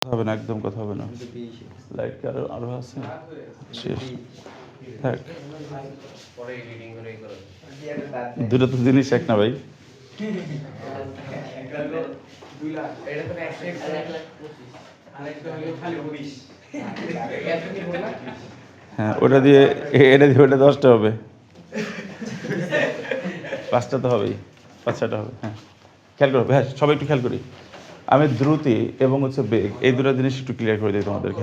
হবে না, একদম কথা হবে না। লাইট কি আরো আছে? শেষ থাক। দুটো তো জিনিস এক না ভাই। হ্যাঁ, ওটা দিয়ে এটা দিয়ে ওটা 10টা হবে, 5টা তো হবেই, 5-6টা হবে। হ্যাঁ, খেয়াল করো হ্যাঁ, সবাই একটু খেয়াল করি। আমি দ্রুতি এবং হচ্ছে বেগ এই দুটো জিনিস একটু ক্লিয়ার করে দিই তোমাদেরকে।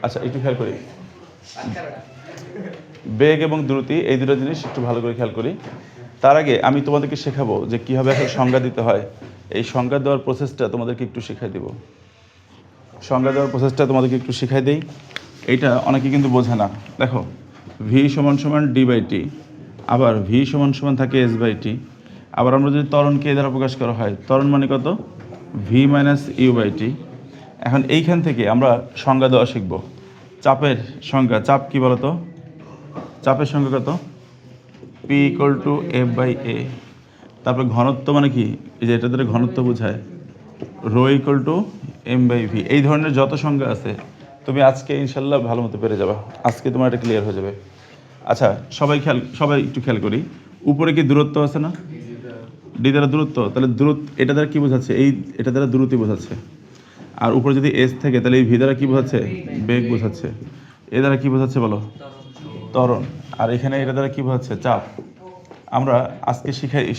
আচ্ছা, একটু খেয়াল করি। বেগ এবং দ্রুতি এই দুটো জিনিস একটু ভালো করে খেয়াল করি। তার আগে আমি তোমাদেরকে শেখাবো যে কীভাবে একটা সংজ্ঞা দিতে হয়। এই সংজ্ঞা দেওয়ার প্রসেসটা তোমাদেরকে একটু শেখাই দেবো। সংজ্ঞা দেওয়ার প্রসেসটা তোমাদেরকে একটু শেখাই দিই। এইটা অনেকে কিন্তু বোঝে না। দেখো, ভি সমান সমান ডি বাই টি, আবার ভি সমান সমান থাকে এস বাই টি। আবার আমরা যদি ত্বরণকে এ দ্বারা প্রকাশ করা হয়, ত্বরণ মানে কত? V minus you by T. এখন এইখান থেকে আমরা সংজ্ঞা দেওয়া শিখব। চাপের সংজ্ঞা, চাপ কি বলতো? চাপের সংজ্ঞা কত? P equal to F by A. তারপরে ঘনত্ব মানে কি? এই যে এটা দ্বারা ঘনত্ব বোঝায়, rho equal to M by V. এই ধরনের যত সংজ্ঞা আছে তুমি আজকে ইনশাল্লাহ ভালো মতো পেরে যাবা। আজকে তোমার এটা ক্লিয়ার হয়ে যাবে। আচ্ছা, সবাই একটু খেয়াল করি। উপরে কি দূরত্ব আছে না? ডি দ্বারা দূরত্ব, তাহলে এটা দ্বারা কি বোঝাচ্ছে? এটা দ্বারা দূরত্ব বোঝাচ্ছে। আর উপরে যদি এস থাকে তাহলে এই ভি দ্বারা কি বোঝাচ্ছে? বেগ বোঝাচ্ছে। এ দ্বারা কি বোঝাচ্ছে বলো? ত্বরণ। আর এখানে এটা দ্বারা কি বোঝাচ্ছে? চাপ। আমরা আজকে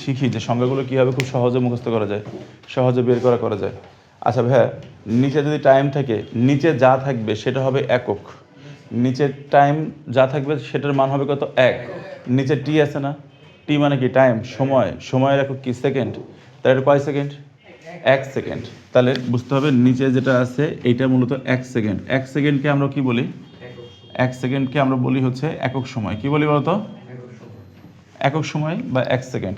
শিখি যে সংজ্ঞাগুলো কীভাবে খুব সহজে মুখস্থ করা যায়, সহজে বের করা যায়। আচ্ছা ভাইয়া, নিচে যদি টাইম থাকে, নিচে যা থাকবে সেটা হবে একক। নিচের টাইম যা থাকবে সেটার মান হবে কত? 1। নিচে টি আছে না? টি মানে কি? টাইম, সময়ের একক কি? সেকেন্ড। তাহলে এটা কয় সেকেন্ড? 1 সেকেন্ড। তাহলে বুঝতে হবে নিচে যেটা আছে এইটা মূলত 1 সেকেন্ড। 1 সেকেন্ডকে আমরা কি বলি? 1 সেকেন্ডকে আমরা বলি হচ্ছে একক সময়। কি বলি বলতো? একক সময় বা 1 সেকেন্ড।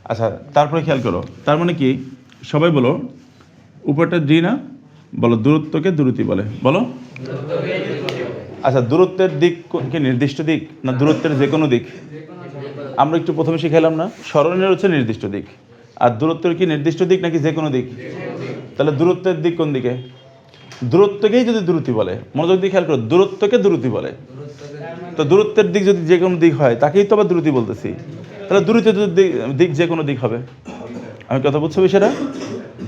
আচ্ছা, তারপরে খেয়াল করো, তার মানে কি? সবাই বলো, উপরটা ডি না? বলো, দূরত্বকে দ্রুতি বলে। বলো। আচ্ছা, দূরত্বের দিক কি নির্দিষ্ট দিক না দূরত্বের যে কোনো দিক? আমরা একটু প্রথমে শিখাইলাম না, সরণের হচ্ছে নির্দিষ্ট দিক। আর দূরত্বের কি নির্দিষ্ট দিক নাকি যে কোনো দিক? তাহলে দূরত্বের দিক কোন দিকে? দূরত্বকেই যদি দ্রুতি বলে, মনোযোগ দিয়ে খেয়াল করো, দূরত্বকে দ্রুতি বলে। তো দূরত্বের দিক যদি যে কোনো দিক হয় তাকেই তো আবার দ্রুতি বলতেছি। তাহলে দূরত্বের দিক যে কোনো দিক হবে। আমি কথা বুঝছো বিষয়টা?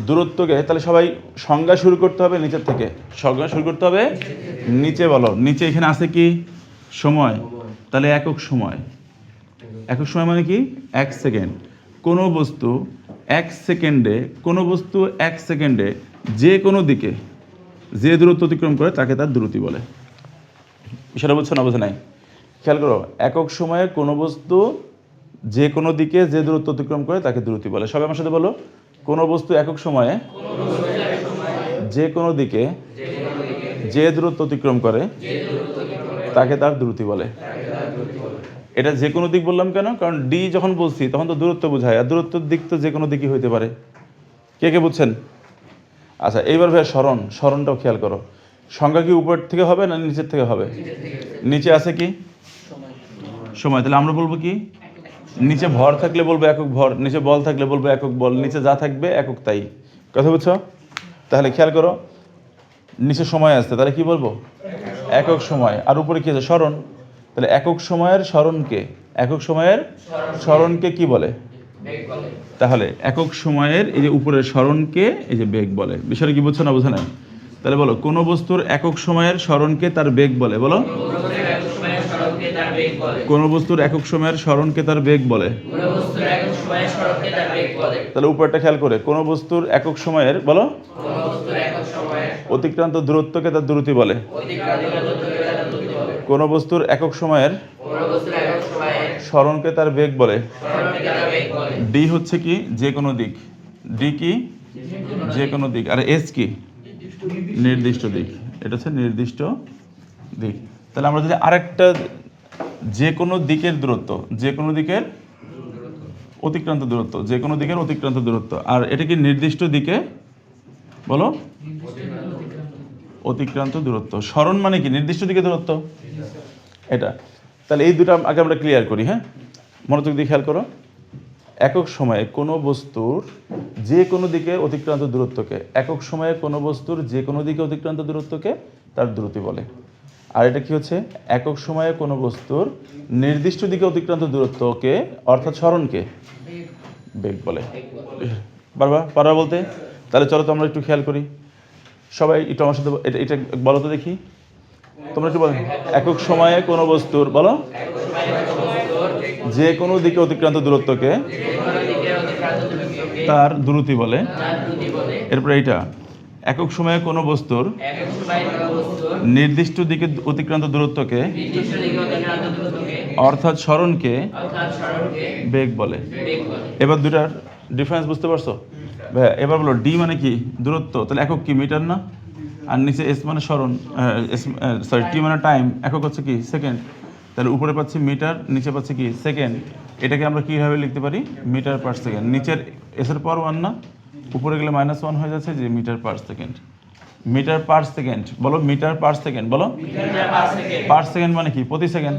দূরত্বকে তাহলে সবাই সংজ্ঞা শুরু করতে হবে নিচের থেকে। সংজ্ঞা শুরু করতে হবে নিচে। বলো, নিচে এখানে আছে কি? সময়। তাহলে একক সময়। একক সময় মানে কি? 1 সেকেন্ড। কোনো বস্তু 1 সেকেন্ডে যে কোনো দিকে যে দূরত্ব অতিক্রম করে তাকে তার দ্রুতি বলে। বিষয়টা বুঝছো না? বোঝে নাই? খেয়াল করো, একক সময়ে কোনো বস্তু যে কোনো দিকে যে দূরত্ব অতিক্রম করে তাকে দ্রুতি বলে। সবাই আমার সাথে বলো, কোনো বস্তু একক সময়ে যে কোনো দিকে যে দূরত্ব অতিক্রম করে তাকে তার দ্রুতি বলে। এটা যে কোনো দিক বললাম কেন? কারণ ডি যখন বলছি তখন তো দূরত্ব বোঝায়, আর দূরত্বের দিক তো যে কোনো দিকই হইতে পারে। কে বুঝছেন? আচ্ছা, এইবার ভাই স্মরণটাও খেয়াল করো। সংজ্ঞা কি উপর থেকে হবে না নিচের থেকে হবে? নিচে আছে কি? সময়। তাহলে আমরা বলবো কি? নিচে ভর থাকলে বলবো একক ভর, নিচে বল থাকলে বলবো একক বল, নিচে যা থাকবে একক তাই। কথা বুঝছো? তাহলে খেয়াল করো, নিচে সময় আসছে তাহলে কি বলবো? একক সময়। আর উপরে কি আছে? স্মরণ। তাহলে একক সময়ের স্মরণকে কি বলে? তাহলে একক সময়ের এই যে উপরের স্মরণকে এই যে বেগ বলে। বিষয়টা কি বুঝছো না বোঝা নাই? তাহলে বলো, কোনো বস্তুর একক সময়ের স্মরণকে তার বেগ বলে। বলো, কোনো বস্তুর একক সময়ের স্মরণকে তার বেগ বলে। তাহলে উপরটা খেয়াল করে, কোনো বস্তুর একক সময়ের, বলো, অতিক্রান্ত দূরত্বকে তার দ্রুতি বলে। কোনো বস্তুর একক সময়ের স্মরণকে তার বেগ বলে। ডি হচ্ছে কি? যে কোনো দিক। ডি কি? যে কোনো দিক। আর এস কি? নির্দিষ্ট দিক। এটা হচ্ছে নির্দিষ্ট দিক। তাহলে আমরা যদি আরেকটা, যে কোনো দিকের দূরত্ব, যে কোনো দিকের অতিক্রান্ত দূরত্ব, যে কোনো দিকের অতিক্রান্ত দূরত্ব। আর এটা কি নির্দিষ্ট দিকে? বলো, অতিক্রান্ত দূরত্ব। স্মরণ মানে কি? নির্দিষ্ট দিকে দূরত্ব। এটা। তাহলে এই দুটো আগে আমরা ক্লিয়ার করি। হ্যাঁ, মনোযোগ দিয়ে খেয়াল করো। একক সময়ে কোনো বস্তুর যে কোনো দিকে অতিক্রান্ত দূরত্বকে, একক সময়ে কোনো বস্তুর যে কোনো দিকে অতিক্রান্ত দূরত্বকে তার দ্রুতি বলে। আর এটা কি হচ্ছে, একক সময়ে কোনো বস্তুর নির্দিষ্ট দিকে অতিক্রান্ত দূরত্বকে অর্থাৎ সরণকে বেগ বলে। পারবা বলতে? তাহলে চলো তো আমরা একটু খেয়াল করি, সবাই একটু আমার সাথে এটা এটা বলো তো দেখি, তোমরা একটু বলো। একক সময়ে কোনো বস্তুর, বলো, যে কোনো দিকে অতিক্রান্ত দূরত্বকে তার দ্রুতি বলে। এরপরে এইটা, একক সময়ে কোনো বস্তুর নির্দিষ্ট দিকে অতিক্রান্ত দূরত্বকে অর্থাৎ সরণকে বেগ বলে। এবার দুটার ডিফারেন্স বুঝতে পারছো? ভাইয়া এবার বলো, ডি মানে কি? দূরত্ব। তাহলে একক কি? মিটার না? আর নিচে এস মানে সরণ, টি মানে টাইম, একক হচ্ছে কি? সেকেন্ড। তাহলে উপরে পাচ্ছি মিটার, নিচে পাচ্ছি কি? সেকেন্ড। এটাকে আমরা কীভাবে লিখতে পারি? Metre per second. নিচের এসের পাওয়ার 1 না, উপরে গেলে -1 হয়ে যাচ্ছে, যে metre per second. Metre per second, বলো মিটার পার সেকেন্ড, বলো। পার সেকেন্ড মানে কি? প্রতি সেকেন্ড।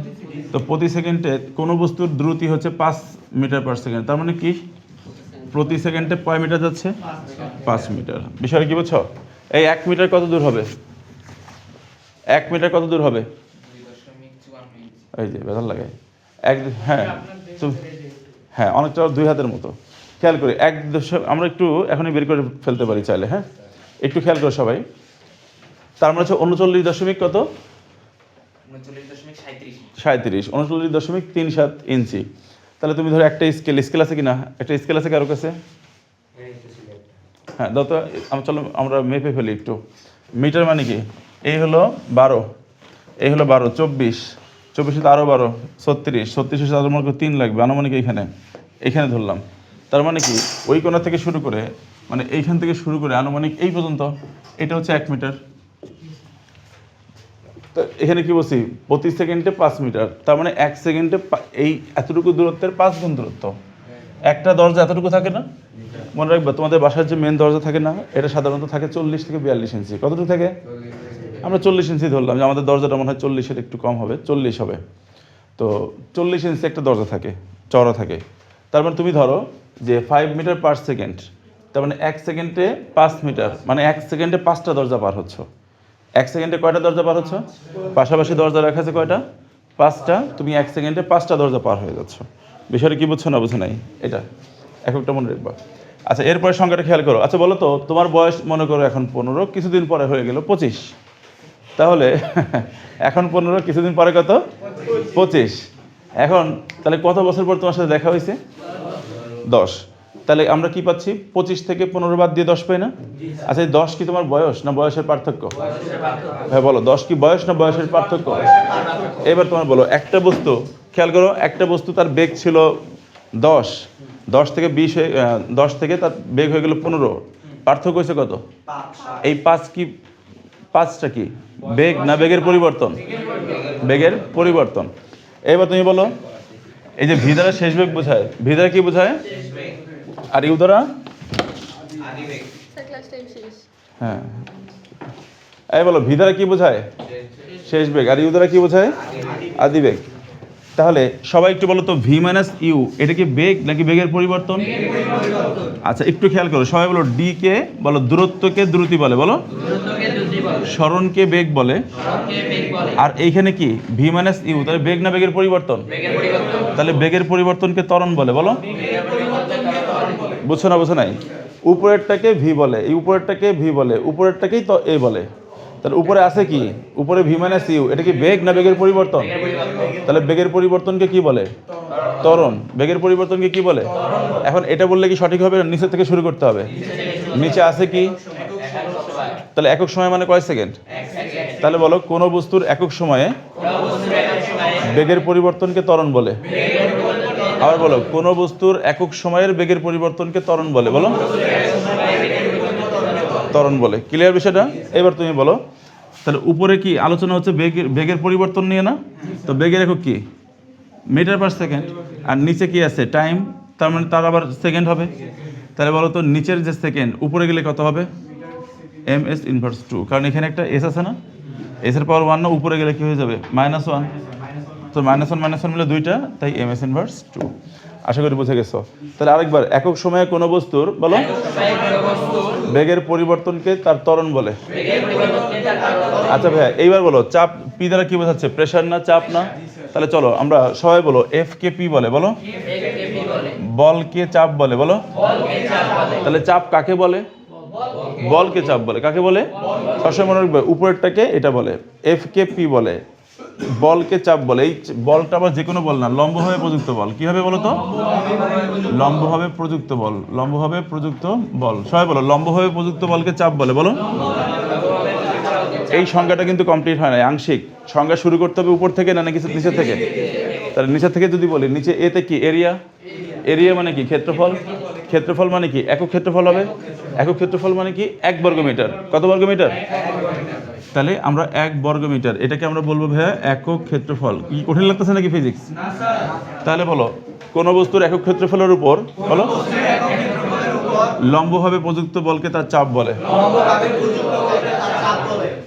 তো প্রতি সেকেন্ডে কোনো বস্তুর দ্রুতি হচ্ছে 5 মিটার পার সেকেন্ড। তার মানে কি প্রতি সেকেন্ডে কয় মিটার যাচ্ছে? 5 মিটার। বিষয়টা কি বুঝছো? এই 1 মিটার কত দূর হবে? 1 মিটার কত দূর হবে? এই যে বেদাল লাগে হ্যাঁ, তো হ্যাঁ অনেকটা 2 হাতের মতো। খেয়াল করি, আমরা একটু এখনই বের করে ফেলতে পারি চাইলে। হ্যাঁ, একটু খেয়াল করো সবাই। তার মানে হচ্ছে 39 দশমিক কত? 37, 39.37 ইঞ্চি। তাহলে তুমি ধরো একটা স্কেল আছে কিনা? একটা স্কেল আছে কারো কাছে? হ্যাঁ দাও তো, চলো আমরা মেপে ফেলি একটু। মিটার মানে কি? এই হলো 12, এই হলো 12, 24, 24 আরও 12, 36, 36 আরও মনে করো 3 লাগবে আনুমানিক। এইখানে ধরলাম। তার মানে কি ওই কোণা থেকে শুরু করে, মানে এইখান থেকে শুরু করে আনুমানিক এই পর্যন্ত, এটা হচ্ছে 1 মিটার। তো এখানে কি বলছি? প্রতি সেকেন্ডে 5 মিটার। তার মানে 1 সেকেন্ডে এই এতটুকু দূরত্বের 5 গুণ দূরত্ব। একটা দরজা এতটুকু থাকে না? মনে রাখবে, তোমাদের বাসার যে মেন দরজা থাকে না, এটা সাধারণত থাকে 40 থেকে 42 ইঞ্চি। কতটুকু থাকে? আমরা 40 ইঞ্চি ধরলাম, যে আমাদের দরজাটা মনে হয় 40-এর একটু কম হবে, 40 হবে। তো 40 ইঞ্চি একটা দরজা থাকে, চওড়া থাকে। তার মানে তুমি ধরো যে 5 মিটার পার সেকেন্ড, তার মানে 1 সেকেন্ডে 5 মিটার, মানে 1 সেকেন্ডে 5টা দরজা পার হচ্ছে। 1 সেকেন্ডে কয়টা দরজা পার হচ্ছে? পাশাপাশি দরজা রাখা আছে কয়টা? 5টা। তুমি 1 সেকেন্ডে 5টা দরজা পার হয়ে যাচ্ছ। বিষয়টা কি বুঝছো না বুঝো নাই? এটা এককটা মনে রাখবা। আচ্ছা, এরপরে সংখ্যাটা খেয়াল করো। আচ্ছা বলো তো, তোমার বয়স মনে করো এখন 15, কিছুদিন পরে হয়ে গেল 25। তাহলে এখন 15, কিছুদিন পরে কত? 25। এখন তাহলে কত বছর পর তোমার সাথে দেখা হয়েছে? 10। তাহলে আমরা কি পাচ্ছি? 25 থেকে 15 বাদ দিয়ে 10 পাই না? আচ্ছা, এই 10 কি তোমার বয়স না বয়সের পার্থক্য? হ্যাঁ বলো, 10 কি বয়স না বয়সের পার্থক্য? এবার তোমার বলো, একটা বস্তু খেয়াল করো, একটা বস্তু তার বেগ ছিল 10, 10 থেকে 20 হয়ে 10 থেকে তার বেগ হয়ে গেল 15, পার্থক্য হয়েছে কত? এই 5 কি? 5টা কি বেগ না বেগের পরিবর্তন? বেগের পরিবর্তন। এবার তুমি বলো, এই যে ভি দ্বারা শেষ বেগ বোঝায়, ভি দ্বারা কি বোঝায়? আর ইউ দ্বারা? হ্যাঁ, এই বলো, ভি দ্বারা কি বোঝায়? শেষ বেগ। আর ইউ দ্বারা কি বোঝায়? আদি বেগ। তাহলে সবাই একটু বলো তো, ভি মাইনাস ইউ এটা কি বেগ নাকি বেগের পরিবর্তন? আচ্ছা একটু খেয়াল করো, সবাই বলো, ডি কে বলো দূরত্বকে দ্রুতি বলে, বলো সরণকে বেগ বলে। আর এইখানে কি ভি মাইনাস ইউ, তাহলে বেগ না বেগের পরিবর্তন? তাহলে বেগের পরিবর্তনকে ত্বরণ বলে, বলো। বুঝছো না বুঝো নাই? উপরেরটাকে ভি বলে, এই উপরেরটাকে ভি বলে, উপরেরটাকেই তো এ বলে। তাহলে উপরে আছে কি? উপরে ভি মাইনাস ইউ, এটা কি বেগ না বেগের পরিবর্তন? তাহলে বেগের পরিবর্তনকে কি বলে? ত্বরণ। বেগের পরিবর্তনকে কি বলে? এখন এটা বললে কি সঠিক হবে? নিচে থেকে শুরু করতে হবে। নিচে আছে কি? তাহলে একক সময় মানে কয় সেকেন্ড? তাহলে বলো, কোন বস্তুর একক সময়ে বেগের পরিবর্তনকে ত্বরণ বলে। আবার বলো, কোন বস্তুর একক সময়ের বেগের পরিবর্তনকে ত্বরণ বলে, বলো ত্বরণ বলে। ক্লিয়ার বিষয়টা? এবার তুমি বলো, তাহলে উপরে কি আলোচনা হচ্ছে? বেগের পরিবর্তন নিয়ে না? তো বেগের একক কি? Metre per second. আর নিচে কি আছে? টাইম। তার মানে তার আবার সেকেন্ড হবে। তাহলে বলো তো, নিচের যে সেকেন্ড উপরে গেলে কত হবে? ms ইনভার্স 2, কারণ এখানে একটা এস আছে না? এসের পাওয়ার 1 না, উপরে গেলে কি হয়ে যাবে? -1। তো -1 -1 মিলে 2টা, তাই ms ইনভার্স 2। আশা করি বুঝে গেছো। তাহলে আরেকবার, একক সময়ে কোনো বস্তুর বলো বেগের পরিবর্তনকে তার ত্বরণ বলে। আচ্ছা ভাইয়া এইবার বলো, চাপ পি দ্বারা কি বোঝাচ্ছে? প্রেশার না চাপ না? তাহলে চলো আমরা সবাই বলো, এফ কে পি বলে। বলো, বলকে চাপ বলে। বলো, তাহলে চাপ কাকে বলে? বলকে চাপ বলে। কাকে বলে? সবসময় মনে রাখবে, উপরেরটাকে এটা বলে এফ কে পি বলে, বলকে চাপ বলে। এই বলটা আবার যে কোনো বল না, লম্বভাবে প্রযুক্ত বল। কি হবে বলো তো? লম্বভাবে প্রযুক্ত বল। লম্বভাবে প্রযুক্ত বল। সবাই বলো, লম্বভাবে প্রযুক্ত বলকে চাপ বলে। বলো, এই সংজ্ঞাটা কিন্তু কমপ্লিট হয় না, আংশিক। সংজ্ঞা শুরু করতে হবে উপর থেকে না নাকি নিচে থেকে? তাহলে নিচে থেকে যদি বলি, নিচে এতে কি? এরিয়া। এরিয়া মানে কি? ক্ষেত্রফল। ক্ষেত্রফল মানে কি? একক ক্ষেত্রফল হবে। একক ক্ষেত্রফল মানে কি? 1 বর্গমিটার। কত বর্গমিটার? তাহলে আমরা 1 বর্গমিটার, এটাকে আমরা বলবো ভাইয়া একক ক্ষেত্রফল। কি কঠিন লাগতেছে নাকি ফিজিক্স? তাহলে বলো, কোন বস্তুর একক ক্ষেত্রফলের উপর বলো লম্বভাবে প্রযুক্ত বলকে তার চাপ বলে।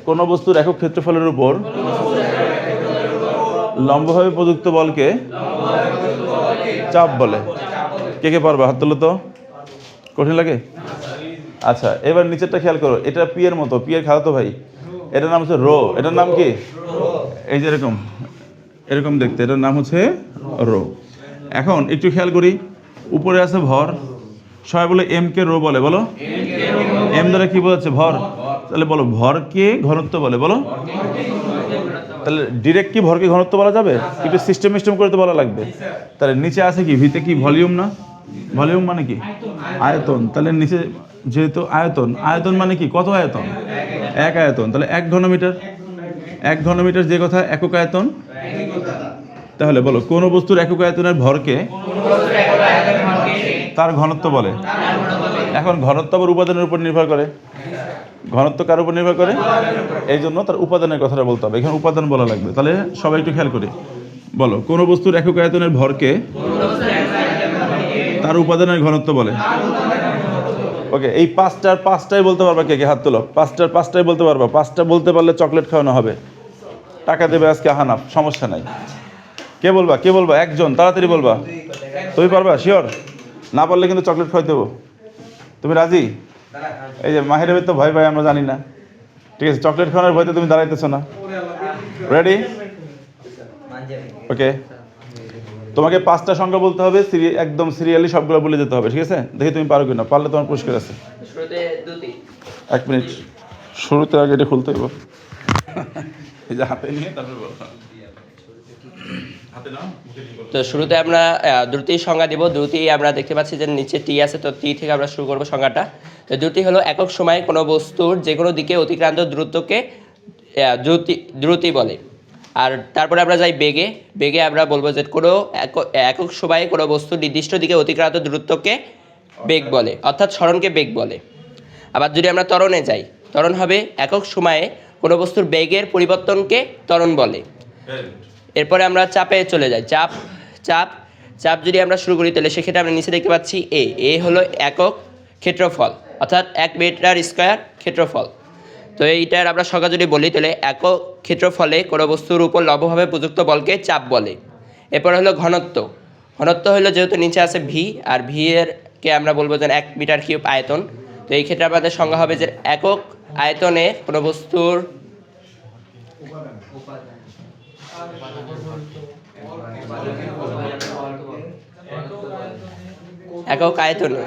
কোন বস্তুর একক ক্ষেত্রফলের উপর লম্বভাবে প্রযুক্ত বলকে চাপ বলে। কে কে পারবা? হাত তোলো তো। কঠিন লাগে? আচ্ছা, এবার নিচেরটা খেয়াল করো। এটা পি এর মতো, পি এর খালাতো ভাই। এটার নাম হচ্ছে রো। এটার নাম কি? এই যে এরকম এরকম দেখতে, এটার নাম হচ্ছে রো। এখন একটু খেয়াল করি, উপরে আছে ভর। সবাই বলে এম কে রো বলে। বলো, এম দ্বারা কি বোঝাচ্ছে? ভর। তাহলে বলো, ভরকে ঘনত্ব বলে। বলো, তাহলে ডিরেক্ট কি ভরকে ঘনত্ব বলা যাবে? একটু সিস্টেম করে তো বলা লাগবে। তাহলে নিচে আছে কি? ভিতে কি? ভলিউম না? ভলিউম মানে কি? আয়তন। তাহলে নিচে যেহেতু আয়তন, আয়তন মানে কি? কত আয়তন? 1 আয়তন। তাহলে 1 ঘনমিটার। 1 ঘনমিটার যে কথা, একক আয়তন। তাহলে বলো, কোন বস্তুর একক আয়তনের ভরকে তার ঘনত্ব বলে। এখন ঘনত্ব আবার উপাদানের উপর নির্ভর করে। ঘনত্ব কার উপর নির্ভর করে? এই জন্য তার উপাদানের কথাটা বলতে হবে। এখানে উপাদান বলা লাগবে। তাহলে সবাই একটু খেয়াল করি, বলো, কোন বস্তুর একক আয়তনের ভরকে তার উপাদানের ঘনত্ব বলে। ওকে, এই পাঁচটাই বলতে পারবা? কে কে হাত তোলো। পাঁচটাই বলতে পারবা? 5টা বলতে পারলে চকলেট খাওয়ানো হবে, টাকা দেবে আজকে হানাফ, সমস্যা নাই। কে বলবা? কে বলবা? একজন, তাড়াতাড়ি বলবা। তুমি পারবা? শিওর? না পারলে কিন্তু চকলেট খাওয়াই দেবো। তুমি রাজি? এই যে মাহির তো ভয় পাই, আমরা জানি না। ঠিক আছে, চকলেট খাওয়ানোর ভয়তে তুমি দাঁড়াইতেছো না। রেডি? ওকে, তোমাকে 5টা সংখ্যা বলতে হবে, একদম সিরিয়ালি সবগুলো বলে যেতে হবে। ঠিক আছে, দেখি তুমি পারো কিনা। পারলে তোমার পুরস্কার আছে। 1 মিনিট, শুরুতে আগে এটা খুলতে হবে। এই যে হাতে নিয়ে তারপরে বলো। তো শুরুতে আমরা দ্রুতির সংজ্ঞা দিব। দ্রুতি আমরা দেখতে পাচ্ছি যে নিচে টি আছে, তো টি থেকে আমরা শুরু করবো সংজ্ঞাটা। তো দ্রুতি হলো একক সময়ে কোনো বস্তুর যে কোনো দিকে অতিক্রান্ত দ্রুতকে দ্রুতি বলে। আর তারপরে আমরা যাই বেগে। বেগে আমরা বলবো যে কোনো একক সময়ে কোনো বস্তু নির্দিষ্ট দিকে অতিক্রান্ত দূরত্বকে বেগ বলে, অর্থাৎ সরণকে বেগ বলে। আবার যদি আমরা ত্বরণে যাই, ত্বরণ হবে একক সময়ে কোনো বস্তুর বেগের পরিবর্তনকে ত্বরণ বলে। এরপরে আমরা চাপে চলে যাই। চাপ যদি আমরা শুরু করি, তাহলে সেক্ষেত্রে আমরা নিচে দেখতে পাচ্ছি এ হলো একক ক্ষেত্রফল, অর্থাৎ 1 মিটার স্কোয়ার ক্ষেত্রফল। তো এইটার আমরা সংজ্ঞা যদি বলি, তাহলে একক ক্ষেত্রফলে কোনো বস্তুর উপর লম্বভাবে প্রযুক্ত বলকে চাপ বলে। এরপরে হলো ঘনত্ব। ঘনত্ব হলো, যেহেতু নিচে আছে ভি, আর ভি এরকে আমরা বলবো যে 1 মিটার কিউব আয়তন। তো এই ক্ষেত্রে আমাদের সংজ্ঞা হবে যে একক আয়তনে কোনো বস্তুর একক আয়তনে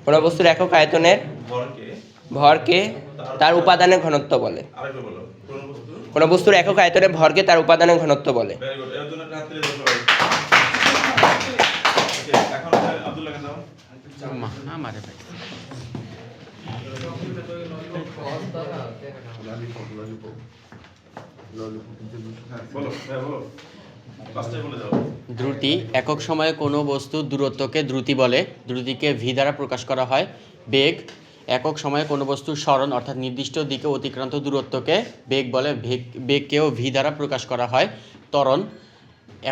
কোনো বস্তুর একক আয়তনের ভরকে তার উপাদানের ঘনত্ব বলে। কোনো বস্তুর একক আয়তনের ভরকে তার উপাদানের ঘনত্ব বলে। দ্রুতি একক সময়ে কোনো বস্তুর দূরত্বকে দ্রুতি বলে। দ্রুতিকে ভি দ্বারা প্রকাশ করা হয়। বেগ একক সময়ে কোনো বস্তুর সরণ অর্থাৎ নির্দিষ্ট দিকে অতিক্রান্ত দূরত্বকে বেগ বলে। বেগকেও ভি দ্বারা প্রকাশ করা হয়। ত্বরণ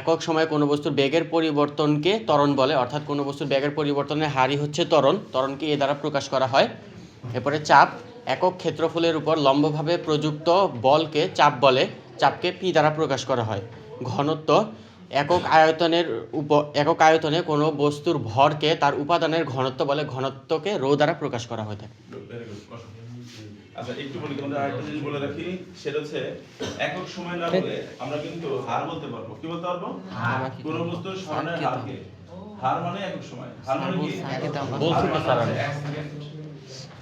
একক সময়ে কোনো বস্তুর বেগের পরিবর্তনকে ত্বরণ বলে, অর্থাৎ কোনো বস্তুর বেগের পরিবর্তনের হারই হচ্ছে ত্বরণ। ত্বরণকে এ দ্বারা প্রকাশ করা হয়। এরপরে চাপ একক ক্ষেত্রফলের উপর লম্বভাবে প্রযুক্ত বলকে চাপ বলে, চাপকে পি দ্বারা প্রকাশ করা হয়। ঘনত্ব একক আয়তনে কোনো বস্তুর ভরকে তার উপাদানের ঘনত্ব বলে, ঘনত্বকে রো দ্বারা প্রকাশ করা হয়ে থাকে। আচ্ছা, একটু বলি তোমাদের আরেকটা জিনিস বলে রাখি, সেটা হচ্ছে একক সময় না বলে আমরা কিন্তু হার বলতে পারবো। কি বলতে পারবো? কোন বস্তুর সরণের হারকে। হার মানে একক সময়। হার মানে কি? বলছি তো স্যার আমি।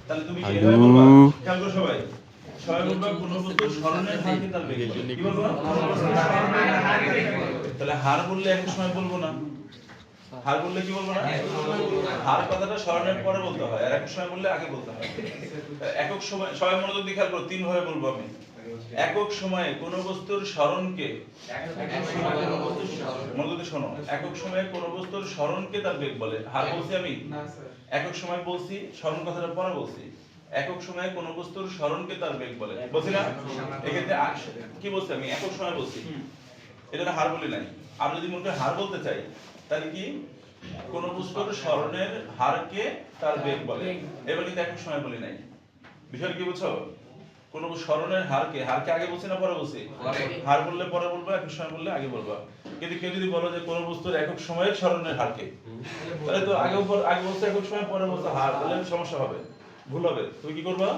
তাহলে তুমি কি এভাবে বলবা? খেয়াল করো সবাই। সবাই বলবা কোন বস্তুর সরণের হারকে তার বেগ বলে। কি বলবো? তাহলে হার বললে একক সময় বলবো না। হার বললে কি বলবো না? হার কথাটা সরণের পরে বলতে হয়, আর একক সময় বললে আগে বলতে হয়। একক সময়, সবাই মনোযোগ দিয়ে খেয়াল করো, তিন ভাবে বলবো আমি। একক সময়ে কোন বস্তুর সরণকে, মনোযোগ দিয়ে শোনো, একক সময়ে কোন বস্তুর সরণকে তার বেগ বলে। হার বলছি আমি, একক সময় বলছি, সরণ কথাটা পরে বলছি। একক সময়ে কোন বস্তুর সরণকে তার বেগ বলে, বলছি না? এক্ষেত্রে কি বলছি আমি? একক সময় বলছি, এটা হার বলি নাই। আমি যদি মনে করি হার বলতে চাই, তাহলে কি কোন বস্তুর সরণের হারকে তার বেগ বলে। এবার কিন্তু একক সময় বলি নাই। বিষয়টা কি বুঝছো? কোন সরণের হারকে, হারকে আগে বলছি না পরে বলছি? হার বললে পরে বলবো, একক সময় বললে আগে বলবো। কিন্তু কেউ যদি বলো যে কোন বস্তুর একক সময়ের সরণের হারকে, তাহলে তো আগে বলছে একক সময়, পরে বলছে হার, তাহলে সমস্যা হবে, ভুল হবে। তুমি কি করবা?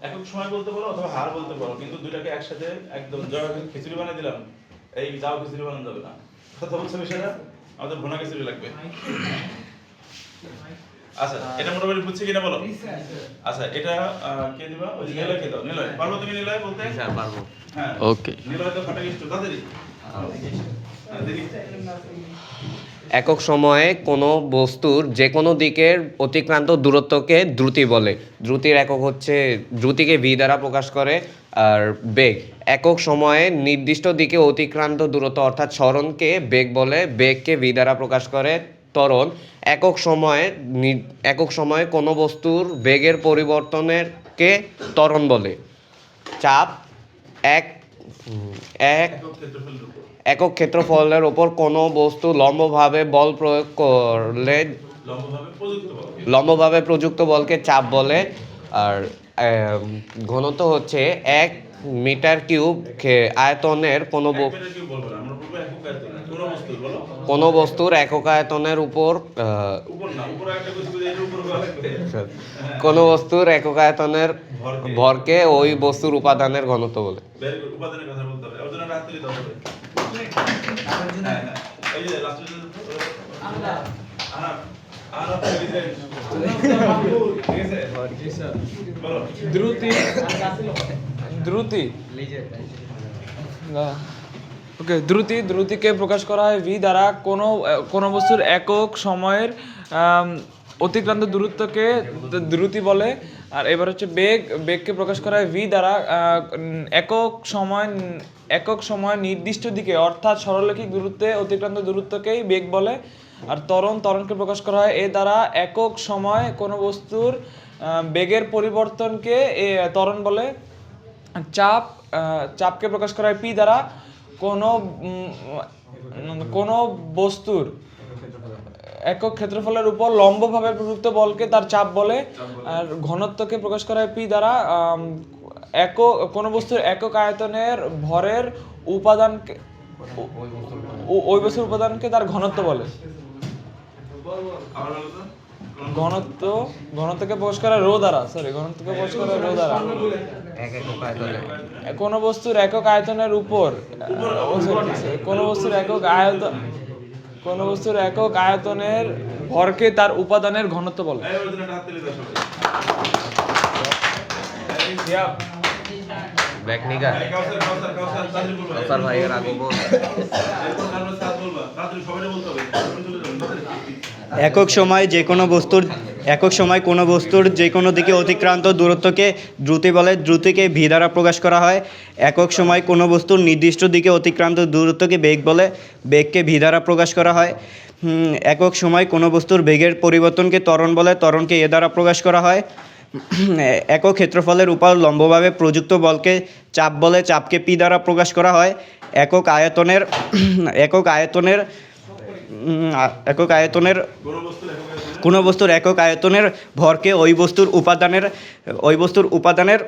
একক সময় বলতে পারো অথবা হার বলতে পারো, কিন্তু দুইটাকে একসাথে একদম খিচুড়ি বানিয়ে দিলাম, এই যাও খিচুড়ি বানানো যাবে না। কথা বলছো বিষয়টা? আমাদের ভুনা খিচুড়ি লাগবে। আচ্ছা, এটা মোটামুটি বুঝছি কিনা বলো? আচ্ছা, এটা কে দিবা? ওই নিলয় কে দাও। নিলয় পারবো তুমি? নিলয় বলতে? স্যার পারবো। হ্যাঁ, ওকে। নিলয় তো ফাটা গেছে তাড়াতাড়ি। দেখি। একক সময়ে কোনো বস্তুর যে কোনো দিকের অতিক্রান্ত দূরত্বকে দ্রুতি বলে। দ্রুতির একক হচ্ছে, দ্রুতিকে ভি দ্বারা প্রকাশ করে। আর বেগ, একক সময়ে নির্দিষ্ট দিকে অতিক্রান্ত দূরত্ব অর্থাৎ সরণকে বেগ বলে, বেগকে ভি দ্বারা প্রকাশ করে। ত্বরণ, একক সময়ে কোনো বস্তুর বেগের পরিবর্তনকে ত্বরণ বলে। চাপ, এক একক ক্ষেত্রফলের উপর কোনো বস্তু লম্বভাবে বল প্রয়োগ করলে লম্বভাবে প্রযুক্ত বলকে চাপ বলে। আর ঘনত্ব হচ্ছে 1 মিটার কিউব আয়তনের কোনো বস্তুর একক আয়তনের উপর কোনো বস্তুর একক আয়তনের ভরকে ওই বস্তুর উপাদানের ঘনত্ব বলে। উপাদানের কথা বলতে হবে। ওর জন্য রাত তুলি দাও হবে। হ্যাঁ, এই যে লাস্ট দ্রুতিকে প্রকাশ করা হয় ভি দ্বারা। কোনো বস্তুর একক সময়ের অতিক্রান্ত দূরত্বকে দ্রুতি বলে। আর এবার হচ্ছে বেগকে প্রকাশ করা হয় ভি দ্বারা। একক সময় নির্দিষ্ট দিকে অর্থাৎ সরলরৈখিক দূরত্বে অতিক্রান্ত দূরত্বকেই বেগ বলে। আর ত্বরণকে প্রকাশ করা হয় এ দ্বারা। একক সময় কোনো বস্তুর বেগের পরিবর্তনকে ত্বরণ বলে। চাপকে প্রকাশ করা হয় পি দ্বারা। কোনো বস্তুর একক ক্ষেত্রফলের উপর লম্বভাবে প্রযুক্ত বলকে তার চাপ বলে। আর ঘনত্বকে প্রকাশ করা হয় পি দ্বারা। কোনো বস্তুর একক আয়তনের ভরের উপাদানকে, ওই বস্তুর উপাদানকে তার ঘনত্ব বলে। ঘনত্বকে প্রকাশ করা রো দ্বারা। ঘনত্বকে প্রকাশ করা রো দ্বারা। কোনো বস্তুর একক আয়তনের উপর কোনো বস্তুর একক আয়তনের ভরকে তার উপাদানের ঘনত্ব বলে। একক সময় কোনো বস্তুর যে কোনো দিকে অতিক্রান্ত দূরত্বকে দ্রুতি বলে। দ্রুতিকে ভি দ্বারা প্রকাশ করা হয়। একক সময় কোনো বস্তুর নির্দিষ্ট দিকে অতিক্রান্ত দূরত্বকে বেগ বলে। বেগকে ভি দ্বারা প্রকাশ করা হয়। একক সময় কোনো বস্তুর বেগের পরিবর্তনকে ত্বরণ বলে। ত্বরণকে এ দ্বারা প্রকাশ করা হয়। একক ক্ষেত্রফলের উপর লম্বভাবে প্রযুক্ত বলকে চাপ বলে। চাপকে পি দ্বারা প্রকাশ করা হয়। একক আয়তনের একক আয়তনের কোনো বস্তুর একক আয়তনের ভরকে ওই বস্তুর উপাদানের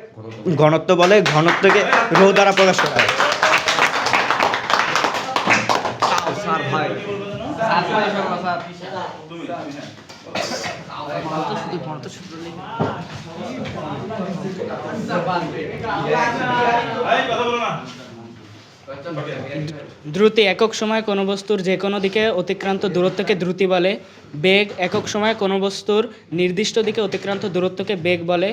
ঘনত্ব বলে, ঘনত্বকে রো দ্বারা প্রকাশ করা হয়। তুমি এই কথা বলো না। দ্রুতি একক সময়ে কোনো বস্তুর যে কোনো দিকে অতিক্রান্ত দূরত্বকে দ্রুতি বলে। বেগ একক সময়ে কোনো বস্তুর নির্দিষ্ট দিকে অতিক্রান্ত দূরত্বকে বেগ বলে।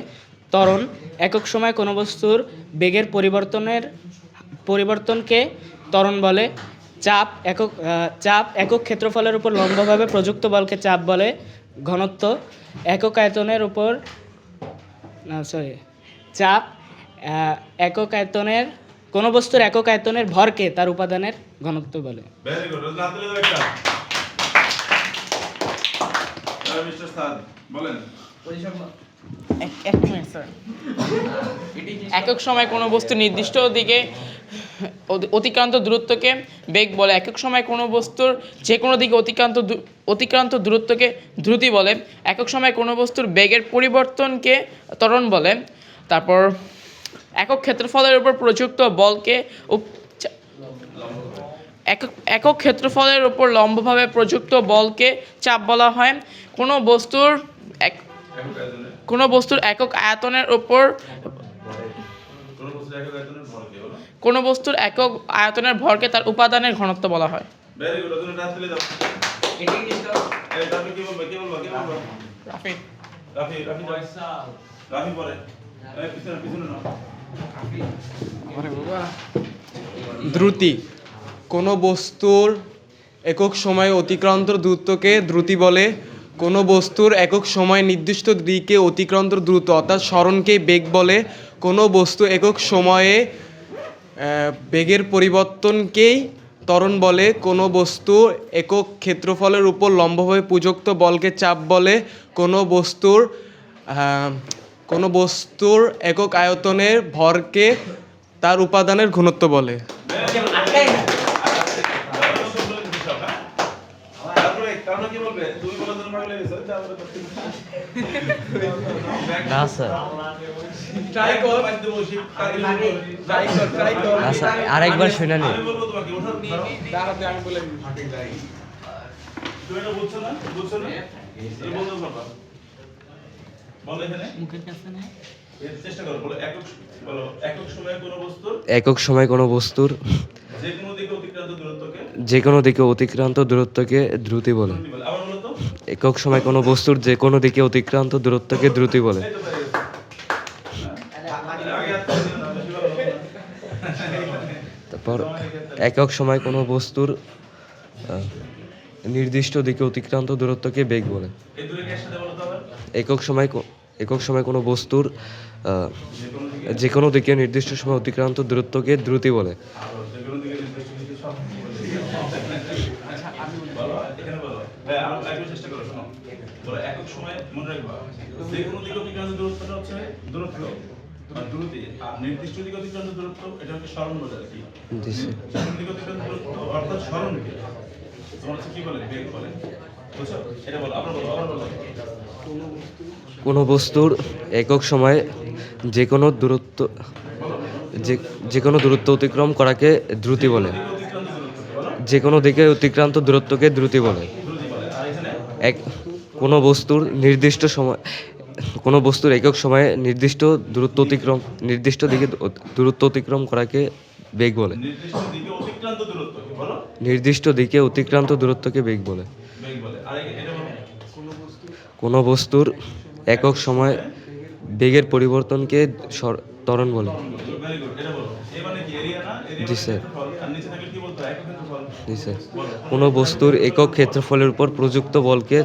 ত্বরণ একক সময়ে কোনো বস্তুর বেগের পরিবর্তনকে ত্বরণ বলে। চাপ একক ক্ষেত্রফলের উপর লম্বভাবে প্রযুক্ত বলকে চাপ বলে। ঘনত্ব একক আয়তনের উপর চাপ একক আয়তনের কোনো বস্তুর একক আয়তনের ভরকে তার উপাদানের ঘনত্ব বলে। ভেরি গুড, হাত তুলে দাও একটা। মিস্টার সাদ বলেন। একক সময় কোনো বস্তু নির্দিষ্ট দিকে অতিক্রান্ত দূরত্বকে বেগ বলে। একক সময় কোনো বস্তুর যে কোনো দিকে অতিক্রান্ত দূরত্বকে দ্রুতি বলে। একক সময় কোনো বস্তুর বেগের পরিবর্তনকে ত্বরণ বলে। তারপর একক ক্ষেত্রফলের উপর প্রযুক্ত বলকে একক ক্ষেত্রফলের উপর লম্বভাবে প্রযুক্ত বলকে চাপ বলা হয়। কোনো বস্তুর একক আয়তনের উপর কোনো বস্তুর একক আয়তনের ভরকে তার উপাদানের ঘনত্ব বলা হয়। ভেরি গুড, তুমি হাত তুলে দাও। এই তারপর কি বলবে? রাফি রাফি পরে। এই পিছনে না। দ্রুতি কোনো বস্তুর একক সময়ে অতিক্রান্ত দূরত্বকে দ্রুতি বলে। কোনো বস্তুর একক সময়ে নির্দিষ্ট দিকে অতিক্রান্ত দ্রুত অর্থাৎ সরণকেই বেগ বলে। কোনো বস্তু একক সময়ে বেগের পরিবর্তনকেই ত্বরণ বলে। কোনো বস্তু একক ক্ষেত্রফলের উপর লম্বভাবে প্রযুক্ত বলকে চাপ বলে। কোনো বস্তুর একক আয়তনের ভরকে তার উপাদানের ঘনত্ব বলে। তারপরে কি বলবে? তুমি বলো তুমি ভাগ লেগেছো। না স্যার, ট্রাই কর। না স্যার, আরেকবার শুনে নিন। আমি বলবো তোমাকে ওঠো। দাঁড়াতে আমি বলে দিই। তুমি এটা বুঝছো না? এই বলতে পারবা। বলো এখানে মুখের কাছে না। চেষ্টা করো, বলো একক সময়ে কোনো বস্তুর যে কোনো দিকে অতিক্রান্ত দূরত্বকে দ্রুতি বলে। আবার বলো তো। একক সময় কোনো বস্তুর যে কোনো দিকে অতিক্রান্ত দূরত্বকে দ্রুতি বলে। এই তো পেরে গেছো। আগে হাত তুলে নাও, বেশি ভালো হতো না। তারপর একক সময় কোনো বস্তুর নির্দিষ্ট দিকে অতিক্রান্ত দূরত্বকে বেগ বলে। এই দুটোকে একসাথে বলো তো আবার। একক সময় কোনো বস্তুর যে কোনো দিকে নির্দিষ্ট সময় অতিক্রান্ত দূরত্বকে দ্রুতি বলে। যে কোনো দিকে নির্দিষ্ট দিকে সব বলো। এখানে বলো। হ্যাঁ, আর একটু চেষ্টা করো, শোনো। বলো একক সময় মনে রাখবা। যে কোনো দিকে অতিক্রান্ত দূরত্বটা হচ্ছে দূরত্ব। আর দ্রুতি আর নির্দিষ্ট দিকে অতিক্রান্ত দূরত্ব এটা হচ্ছে সরণ বোঝায় আর কি। দিকে অতিক্রান্ত দূরত্ব অর্থাৎ সরণকে তোমার হচ্ছে কি বলে? বেগ বলে। বুঝছো? এটা বলো, আবার বলো। কোনো বস্তুর একক সময়ে যে কোনো দূরত্ব অতিক্রম করাকে দ্রুতি বলে। যে কোনো দিকে অতিক্রান্ত দূরত্বকে দ্রুতি বলে। কোনো বস্তুর একক সময়ে নির্দিষ্ট দিকে দূরত্ব অতিক্রম করাকে বেগ বলে। নির্দিষ্ট দিকে অতিক্রান্ত দূরত্বকে বেগ বলে। কোনো বস্তুর একক সময় বেগের পরিবর্তনকে ত্বরণ বলে। জি স্যার। কোনো বস্তুর একক ক্ষেত্রফলের উপর প্রযুক্ত বলকে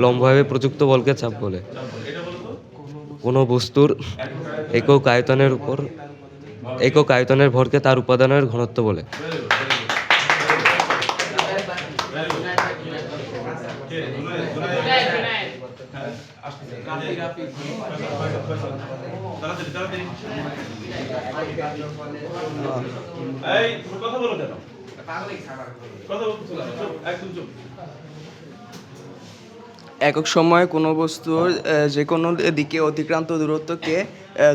লম্বভাবে প্রযুক্ত বলকে চাপ বলে। কোনো বস্তুর একক আয়তনের ভরকে তার উপাদানের ঘনত্ব বলে। এই কথা বলো কেন? একক সময়ে কোনো বস্তুর যে কোনো দিকে অতিক্রান্ত দূরত্বকে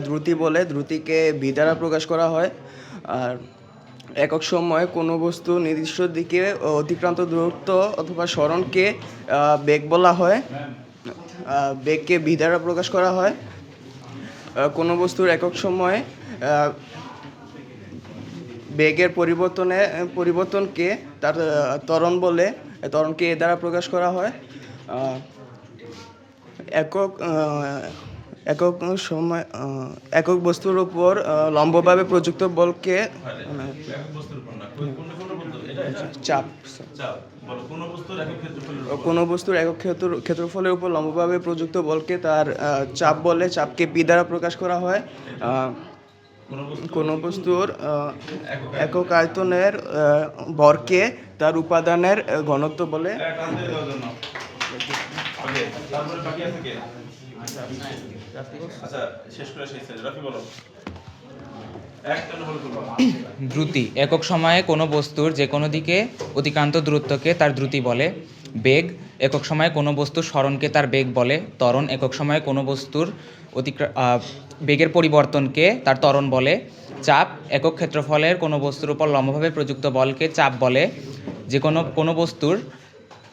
দ্রুতি বলে, দ্রুতিকে ভি দ্বারা প্রকাশ করা হয়। আর একক সময়ে কোনো বস্তু নির্দিষ্ট দিকে অতিক্রান্ত দূরত্ব অথবা সরণকে বেগ বলা হয়। বেগকে ভি দ্বারা প্রকাশ করা হয়। কোনো বস্তুর একক সময়ে বেগের পরিবর্তনকে তার ত্বরণ বলে, ত্বরণকে এ দ্বারা প্রকাশ করা হয়। একক সময় একক বস্তুর উপর লম্বভাবে প্রযুক্ত বলকে চাপ। কোনো বস্তুর একক ক্ষেত্রফলের উপর লম্বভাবে প্রযুক্ত বলকে তার চাপ বলে, চাপকে পি দ্বারা প্রকাশ করা হয়। কোনো বস্তুর একক আয়তনের ভরকে তার উপাদানের ঘনত্ব বলে। দ্রুতি একক সময়ে কোনো বস্তুর যে কোনো দিকে অতিক্রান্ত দূরত্বকে তার দ্রুতি বলে। বেগ একক সময়ে কোনো বস্তুর সরণকে তার বেগ বলে। ত্বরণ একক সময়ে কোনো বস্তুর বেগের পরিবর্তনকে তার ত্বরণ বলে। চাপ একক ক্ষেত্রফলের কোনো বস্তুর উপর লম্বভাবে প্রযুক্ত বলকে চাপ বলে। যে কোনো বস্তুর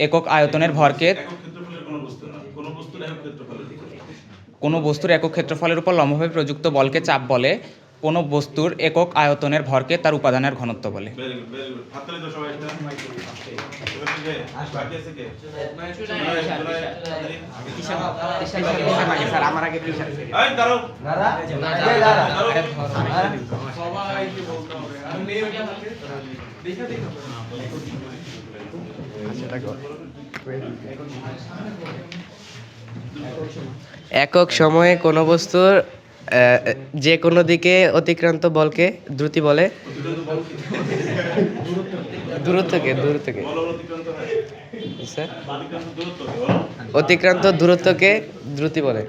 একক আয়তনের ভরকে কোনো বস্তুর একক ক্ষেত্রফলের উপর লম্বভাবে প্রযুক্ত বলকে চাপ বলে। কোনো বস্তুর একক আয়তনের ভরকে তার উপাদানের ঘনত্ব বলে। একক সময়ে কোনো বস্তুর যে কোনো দিকে অতিক্রান্ত বলকে দ্রুতি বলে। দূরত্বকে স্যার অতিক্রান্ত দূরত্বকে দ্রুতি বলে।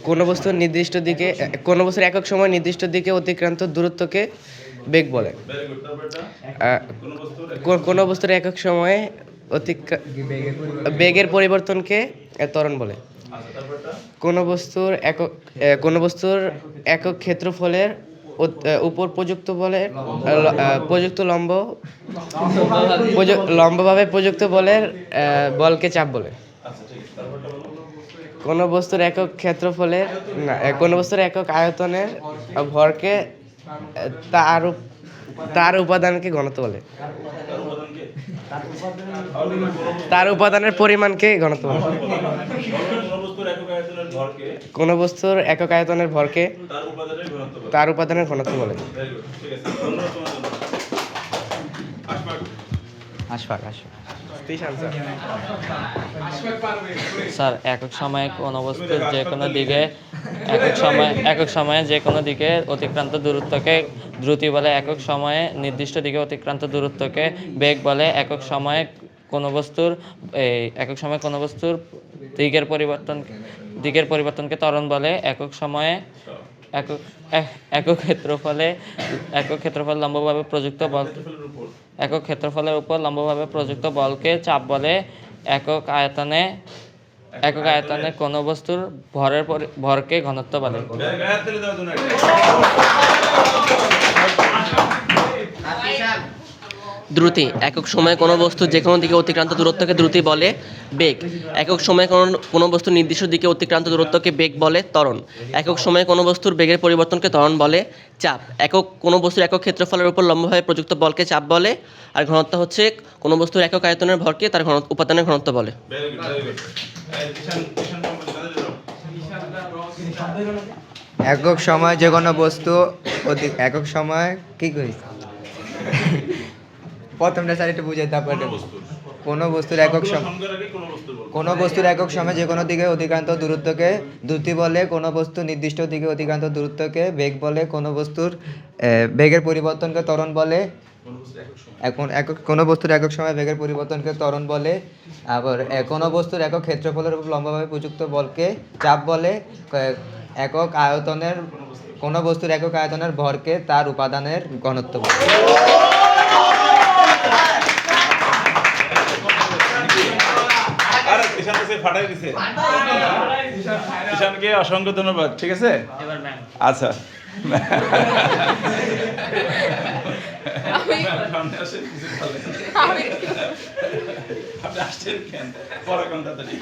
কোনো বস্তুর নির্দিষ্ট দিকে কোনো বস্তুর একক সময় নির্দিষ্ট দিকে অতিক্রান্ত দূরত্বকে বেগ বলে। কোনো বস্তুর একক সময়ে বেগের পরিবর্তনকে ত্বরণ বলে। কোনো বস্তুর একক ক্ষেত্রফলের উপর লম্বভাবে প্রযুক্ত বলের বলকে চাপ বলে। কোনো বস্তুর একক ক্ষেত্রফলের কোনো বস্তুর একক আয়তনের ভরকে তার উপাদানকে ঘনত্ব বলে। তার উপাদানের পরিমাণকে ঘনত্ব বলে। কোনো বস্তুর একক আয়তনের ভরকে তার উপাদানের ঘনত্ব বলে। স্যার একক সময়ে কোনো বস্তুর যে কোনো দিকে একক সময়ে যে কোনো দিকে অতিক্রান্ত দূরত্বকে দ্রুতি বলে। একক সময়ে নির্দিষ্ট দিকে অতিক্রান্ত দূরত্বকে বেগ বলে। একক সময়ে কোনো বস্তুর দিকের পরিবর্তনকে ত্বরণ বলে। একক ক্ষেত্রফল লম্বভাবে প্রযুক্ত বল একক ক্ষেত্রফলের উপর লম্বভাবে প্রযুক্ত বলকে চাপ বলে। একক আয়তনে কোনো বস্তুর ভরকে ঘনত্ব বলে। দ্রুতি একক সময়ে কোনো বস্তু যে কোনো দিকে অতিক্রান্ত দূরত্বকে দ্রুতি বলে। বেগ একক সময়ে কোনো বস্তু নির্দিষ্ট দিকে অতিক্রান্ত দূরত্বকে বেগ বলে। ত্বরণ একক সময়ে কোনো বস্তুর বেগের পরিবর্তনকে ত্বরণ বলে। চাপ কোনো বস্তুর একক ক্ষেত্রফলের উপর লম্বভাবে প্রযুক্ত বলকে চাপ বলে। আর ঘনত্ব হচ্ছে কোনো বস্তুর একক আয়তনের ভরকে তার উপাদানের ঘনত্ব বলে। একক সময় যে কোনো বস্তু একক সময় কি করিস প্রথমটা স্যার একটু বুঝাই, তারপরে কোনো বস্তুর একক সময় যে কোনো দিকে অতিক্রান্ত দূরত্বকে দ্রুতি বলে। কোনো বস্তু নির্দিষ্ট দিকে অতিক্রান্ত দূরত্বকে বেগ বলে। কোনো বস্তুর বেগের পরিবর্তনকে ত্বরণ বলে। কোনো বস্তুর একক সময় বেগের পরিবর্তনকে ত্বরণ বলে। আবার কোনো বস্তুর একক ক্ষেত্রফলের উপর লম্বভাবে প্রযুক্ত বলকে চাপ বলে। একক আয়তনের কোনো বস্তুর একক আয়তনের ভরকে তার উপাদানের ঘনত্ব বলে। আরে ঈশান এসে ফাটাই দিছে। ঈশানকে অসংখ্য ধন্যবাদ, ঠিক আছে? আচ্ছা। সামনে আসেন, কিছু বলেন। আপনি আসছেন কেন? পরে কোন তাড়াতাড়ি।